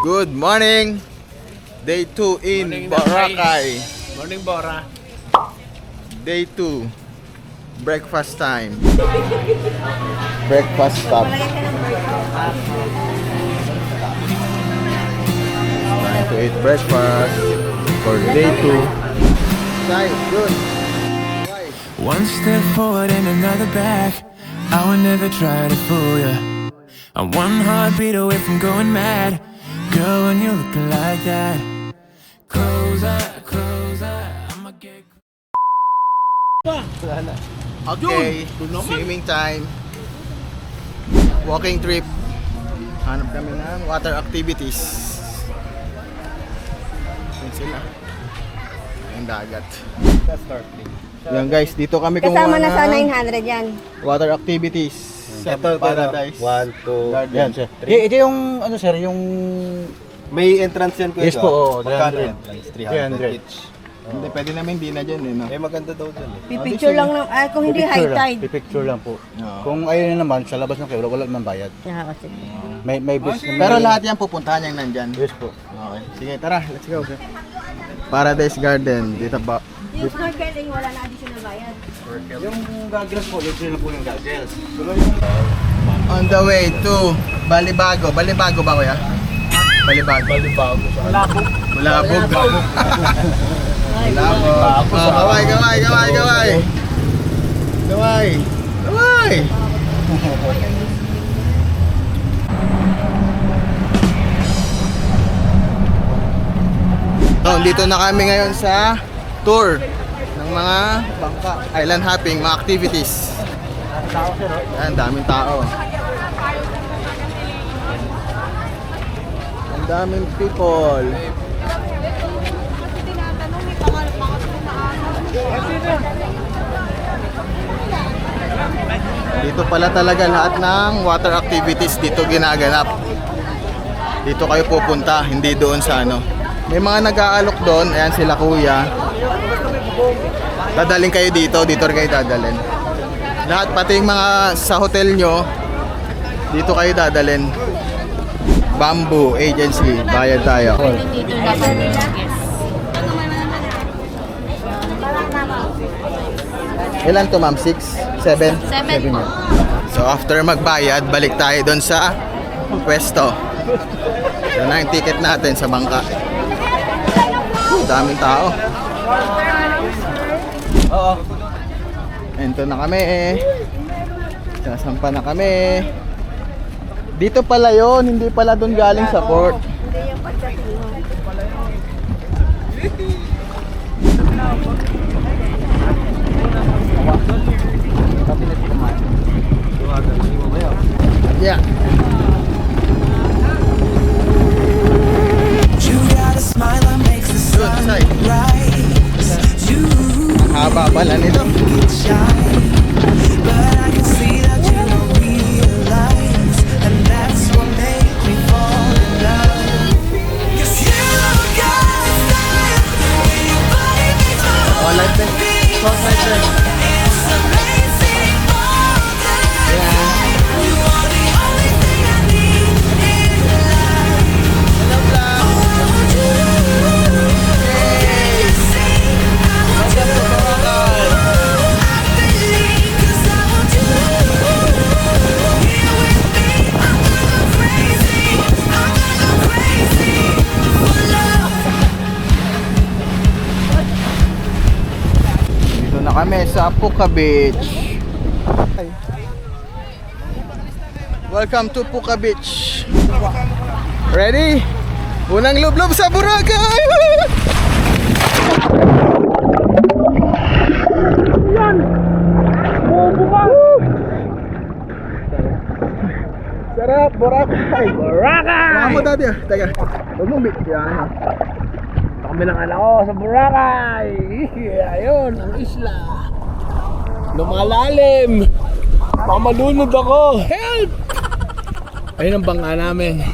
Good morning! Day 2 in Morning, Boracay. Morning, Bora. Day 2. Breakfast time. Breakfast stop. Time to eat breakfast for day 2. Nice, good. One step forward and another back. I would never try to fool ya. I'm one heartbeat away from going mad. Girl, when you're looking like that. Closer, I'ma get. Okay, swimming time. Walking trip. Hanap kami ng water activities. Yan sila. Yung dagat. Yan guys, dito kami Kasama kumuha na sa ng 900 yan. water activities sa Paradise. 1, 2, Garden. yan sir. Ito yung ano sir, yung may entrance yan ko. Yes po, oo, Magkano 300. entrance? 300 each. Hindi, pwede namin di na dyan eh, no? Eh maganda daw dyan eh. Pipicture lang ng, kung hindi high tide. Pipicture lang po. Oo. Kung ayun naman, sa labas ng kayo, wala naman bayad. Yeah, kasi. May bus naman. Pero lahat yan pupuntahan yung nandyan. Yes po. Okay, sige, tara, let's go. Paradise Garden, dito ba? Yung snorkeling, wala na additional bayad. Yung goggles po, libre na po yung goggles. On the way to Balibago. Balibago ba kuya? Balibago. Malabog. Malabog. Gaway, gaway, gaway, gaway. Gaway. Gaway. Oh, dito na kami ngayon sa tour ng mga bangka, island hopping, mga activities. Yan, daming tao. Ang daming people. Dito pala talaga lahat ng water activities dito ginaganap. Dito kayo pupunta, hindi doon sa ano. May mga nag-aalok doon, ayan sila kuya. Dadalhin kayo dito, dito rin kayo dadalhin. Lahat pati yung mga sa hotel nyo, dito kayo dadalhin. Bamboo Agency, bayad tayo. Ilan to ma'am? 6? 7? 7 po. So after magbayad, balik tayo doon sa pwesto. So na yung ticket natin sa bangka. Daming tao. Oo. Ento na kami. Sasampa na kami. Dito pala yon, hindi pala doon galing sa port. Hindi yung pagdating mo. Yeah. You got a smile that makes the Good sun side. rise. You Haba pala nito. can shine, but I can see that you don't realize, and that's what made me fall in love. 'Cause you got a style, the way your body makes my Oh, whole like life this. feel Short like this. It's amazing all the time. You are the only thing I need in life. Hello vlog. Won't you see I want you? I believe 'cause I want you here with me. I'm gonna go crazy. I'm gonna go crazy for love. Dito na kami sa Puka Beach. Welcome to Puka Beach. Ready? Unang lublob sa Boracay! Yan! Bobo ka! Sarap, Boracay! Boracay! Tama mo dati ah. Teka, huwag mong bit. Yan ah. Kami lang anak ko sa Boracay. Ayun, ang isla. Lumalalim. Baka malunod ako. Help! Ayun ang bangka namin.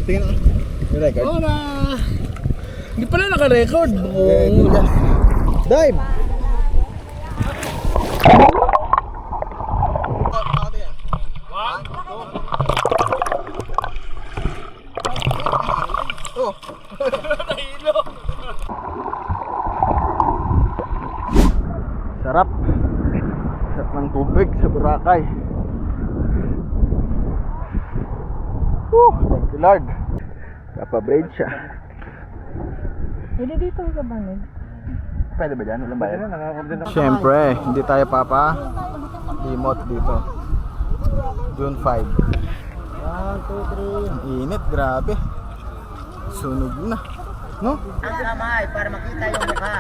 Tingnan ko. May record. Ora! Hindi pala naka-record. Dive! ng tubig sa Boracay. Thank you Lord. Kapabraid siya. Pwede dito sa banod. Pwede ba dyan? Walang bayan? Siyempre, hindi tayo limot dito. June 5. 1, 2, 3. Ang init, grabe. Sunog na. No? Ang kamay para makita yung mukha.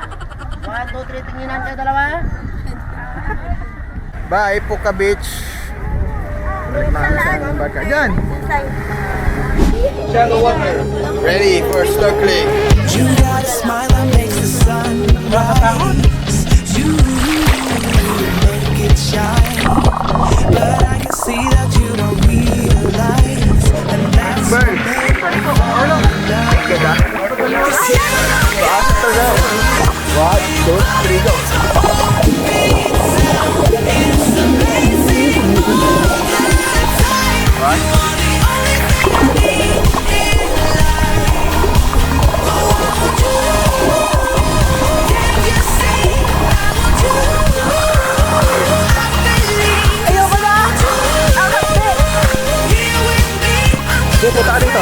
1, 2, 3, tinginan kayo dalawa. Bye, Puka Beach. Balik na kami sa aming barka. Dyan! Ready for snorkeling. You got a smile that makes the sun rise. You make it shine. But I can see that you don't realize. And that's Bird! Ano? Ganda? Taas ito na. 1, 2, 3, go! Dito, tayo dito.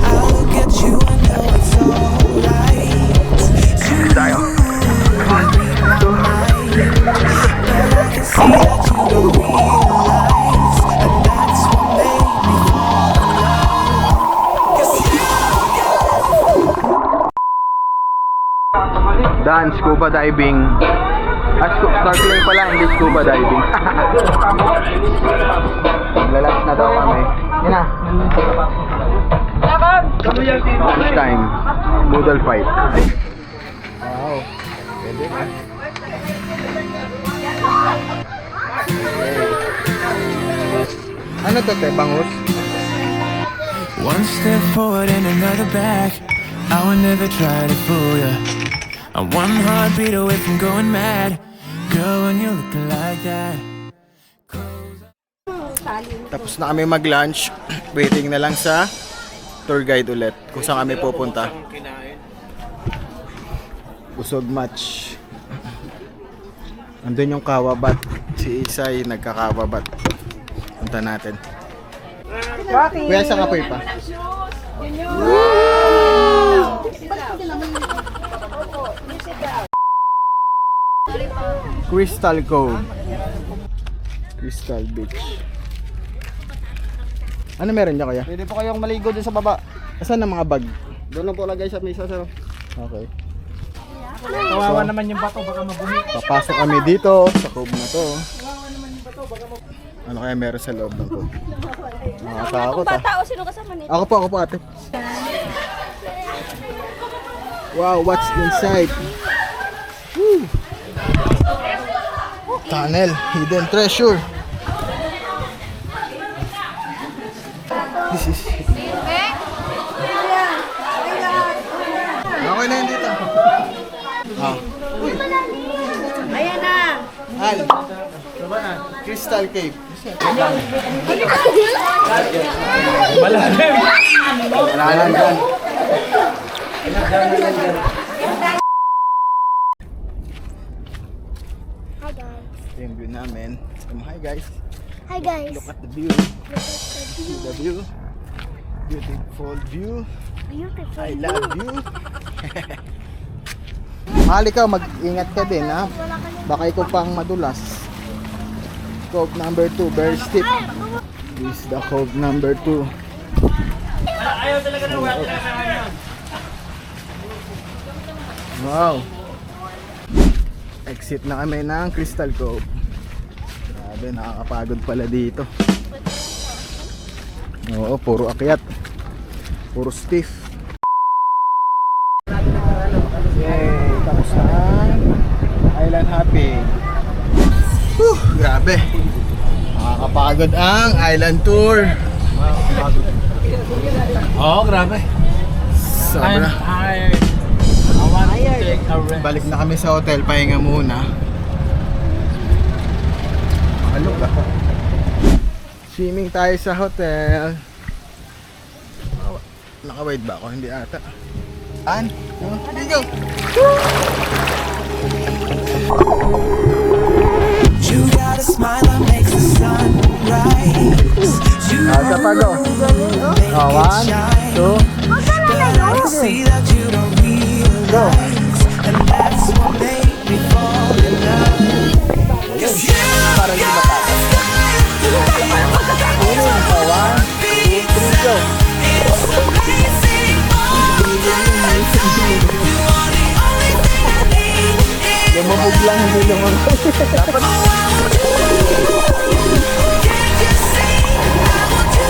I'll get you, I know it's alright. Tayo. But I can see that you don't realize. And that's what made me fall in love. 'Cause Dan, scuba diving. Snorkeling pala, hindi scuba diving. Maglalunch na daw kami. Yan na. Lunch time. Noodle fight. Wow. Pwede na. Ano to, te? Bangus? one step forward and another back. I would never try to fool ya. I'm one heartbeat away from going mad. Girl, when you're looking like that. Tapos na kami mag-lunch. Waiting na lang sa tour guide ulit kung saan kami pupunta. Busog match. Andun yung kawabat. Si Isay nagkakawabat. Punta natin. Kuya, sa kapoy pa. Crystal Cove. Crystal Beach. Ano meron niya kaya? Pwede po kayong maligo dun sa baba. Asan ang mga bag? Doon lang po lagay sa mesa, sir. Okay. Kawawa naman yung bato, baka mabumi. Papasok kami dito sa cove na to. Ano kaya meron sa loob ng cove? Nakakatakot ah. Bata o sino kasama nito? Ako po ate. Wow, what's inside? Woo. Tunnel, hidden treasure. This is... Okay na yun dito. Ah. Ayan na. Al. Crystal Cave. Malalim. Malalim dyan. Hi guys. Ito yung view namin. Hi guys. Hi guys. Look at the view. See the view. Beautiful view. Beautiful. I love you. Mahal ikaw, mag-ingat ka din ha. Baka ikaw pang madulas. Cove number 2, very steep. This is the cove number 2. Wow. Exit na kami ng Crystal Cove. Grabe, nakakapagod pala dito. Oo, puro akyat. Puro stiff. Yay! Tapos na ang island hopping. Whew! Grabe! Nakakapagod ang island tour. Oo, grabe. Sobra. I want to take a rest. Balik na kami sa hotel, pahinga muna. Alok ah. Swimming tayo sa hotel. Naka-wide ba ako? Hindi ata. Saan? Dito. You got a smile that makes the sun rise. You Asa pa go. Oh, 1, 2. but I can see that you don't realize, and that's what made me fall in love. 'Cause you got a style the way you walk Oh, 1, 2, 3, go. It's amazing all the time. You are the only thing I need in Lumabog lang, hindi lumabog. Dapat Can't you see I want you?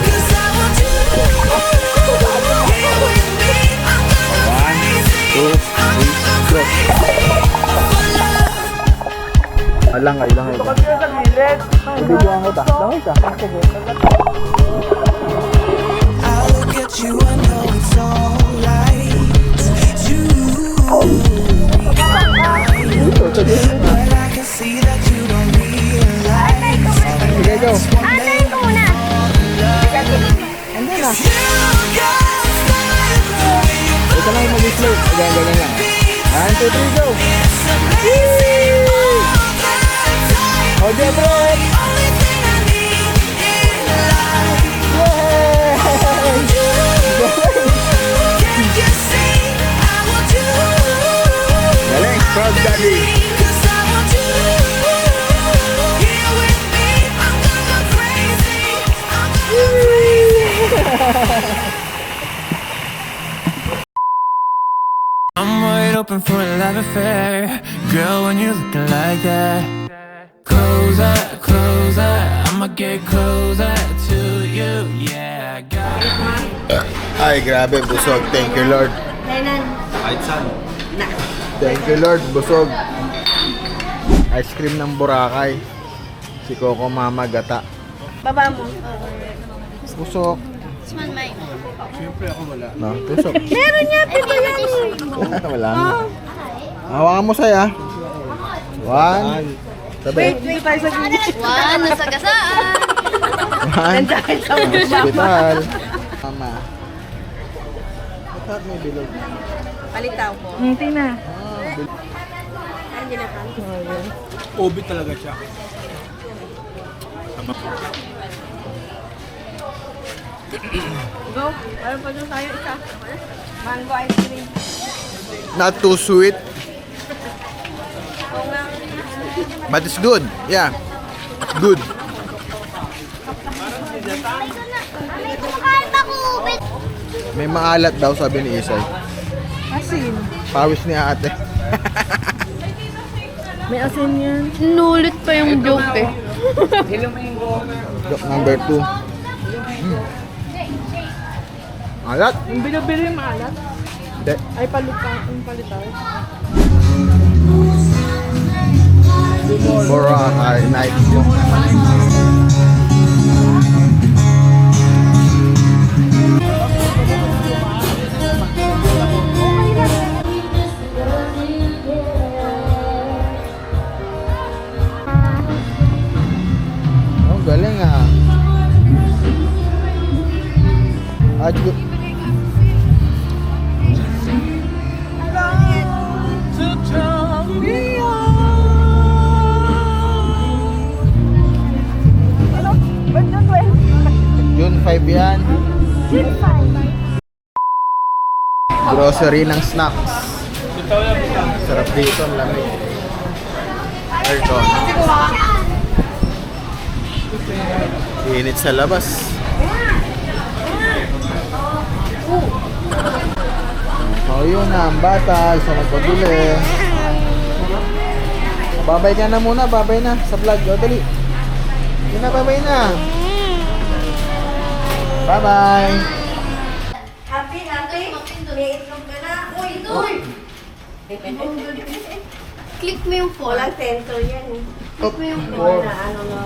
Cause I want you here with me. I'm gonna crazy. I'm gonna crazy for love. Alang kayo lang ito. Bibigyan kita. Lang ka. I look at you, I know it's alright. You, but I can see that you don't realize. Sige, go. Ano yung una? Cause you got style the way you Ito lang yung mag-slow. Ganyan lang. 1, 2, 3, go. It's amazing all the time. Hold your breath. The only thing I need in life. Can't you see I want you? Galing, proud daddy. Cause I want you here with me. I'm gonna crazy. I'm gonna crazy. I'm wide open for a love affair. Girl, when you're looking like that. Closer, closer, I'ma get closer to you. Yeah, I got it. Ay, grabe, busog. Thank you, Lord. Lenan. Thank you, Lord. Busog. Ice cream ng Boracay. Si Coco Mama Gata. Baba mo. Pusok. Small my. No, pusok. Meron niya, pito yan. Wala na. Hawakan mo saya. 1. Sabi. Wait tayo sa gilid. Wow, nasagasaan. 1. Hospital. Mama. Ba't may bilog? Palitaw ko. Tingnan. Hindi na kan. Obi talaga siya. Go. Ano pa dun tayo isa? Mango ice cream. Not too sweet. But it's good. Yeah. Good. Kahit ako, bet. May maalat daw sabi ni Isay. Asin. Pawis ni ate. May asin yan. Nulit pa yung joke eh. Joke number 2. Alat? Yung bilo-bilo yung maalat. Hindi. Ay, palitaw. Boracay night. Oh, galing ah. June 5 yan. Grocery ng snacks. Sarap dito, ang lamig. Aircon. Init sa labas. Oh, yun na, ang bata, isa nagpabili. Babay ka na muna, babay na sa vlog. O, dali. Yun na, babay na. Bye-bye. Happy. May itlog ka na. Uy! Click mo yung phone. Walang sensor yan eh. Oh, Wala, ano na.